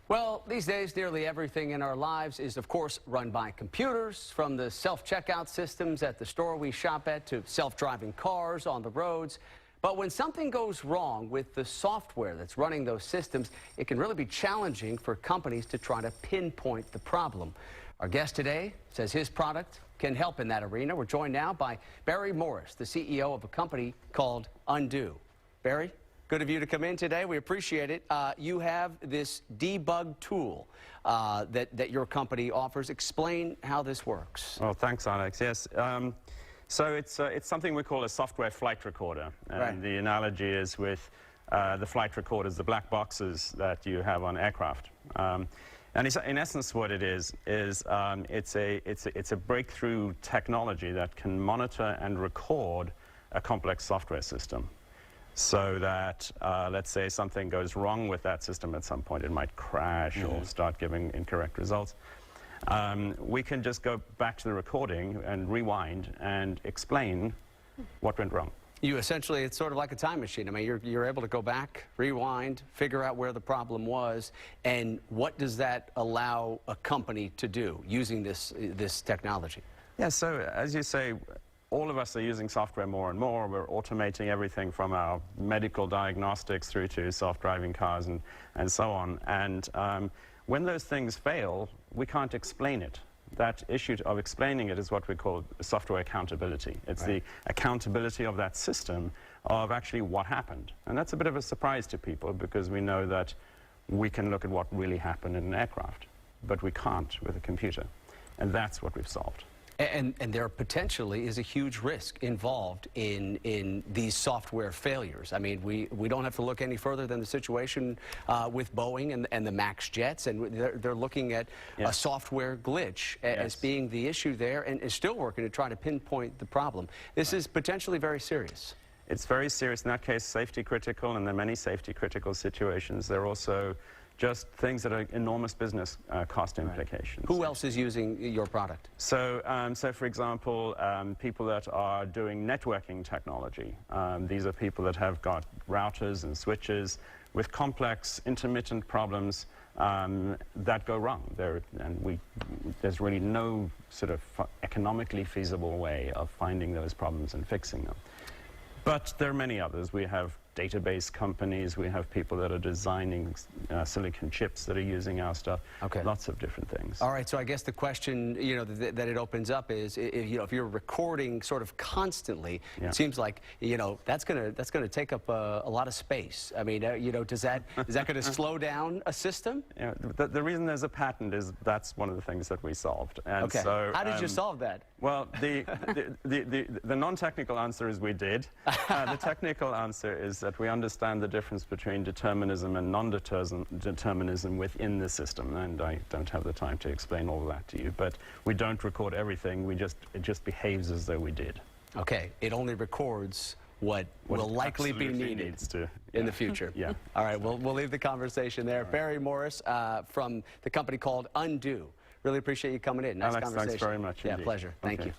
Well, these days, nearly everything in our lives is, of course, run by computers, from the self-checkout systems at the store we shop at to self-driving cars on the roads. But when something goes wrong with the software that's running those systems, it can really be challenging for companies to try to pinpoint the problem. Our guest today says his product can help in that arena. We're joined now by Barry Morris, the CEO of a company called Undo. Barry? Good of you to come in today. We appreciate it. You have this debug tool that your company offers. Explain how this works. Well, thanks, Alex. Yes. So it's something we call a software flight recorder. And right. The analogy is with the flight recorders, the black boxes that you have on aircraft. And it's, in essence, what it is it's a breakthrough technology that can monitor and record a complex software system. So that, let's say something goes wrong with that system at some point, it might crash or start giving incorrect results. We can just go back to the recording and rewind and explain what went wrong. You essentially, it's sort of like a time machine. I mean, you're able to go back, rewind, figure out where the problem was, and what does that allow a company to do using this technology? Yeah, so as you say, all of us are using software more and more. We're automating everything from our medical diagnostics through to self-driving cars and so on. And when those things fail, we can't explain it. That issue of explaining it is what we call software accountability. It's right. The accountability of that system of actually what happened. And that's a bit of a surprise to people because we know that we can look at what really happened in an aircraft, but we can't with a computer. And that's what we've solved. And there potentially is a huge risk involved in these software failures. I mean, we don't have to look any further than the situation with Boeing and the MAX jets, and they're looking at a software glitch as being the issue there, and is still working to try to pinpoint the problem. This is potentially very serious. It's very serious. In that case, safety critical, and there are many safety critical situations. There are also just things that are enormous business cost implications. Who else is using your product? So, for example, people that are doing networking technology. These are people that have got routers and switches with complex intermittent problems that go wrong. There's really no sort of economically feasible way of finding those problems and fixing them. But there are many others. We have database companies, we have people that are designing silicon chips that are using our stuff. Okay. Lots of different things. All right, so I guess the question, that it opens up is, if you're recording sort of constantly, it seems like, that's gonna take up a lot of space. I mean, is that gonna slow down a system? Yeah, the reason there's a patent is that's one of the things that we solved. And okay. So, how did you solve that? Well, the non-technical answer is we did. The technical answer is that we understand the difference between determinism and non-determinism within the system, and I don't have the time to explain all of that to you, but we don't record everything, it just behaves as though we did. Okay, it only records what will likely be needed in the future. Yeah. All right, we'll leave the conversation there. Right. Barry Morris from the company called Undo. Really appreciate you coming in. Nice Alex, conversation. thanks very much. Yeah, indeed. pleasure. Thank you.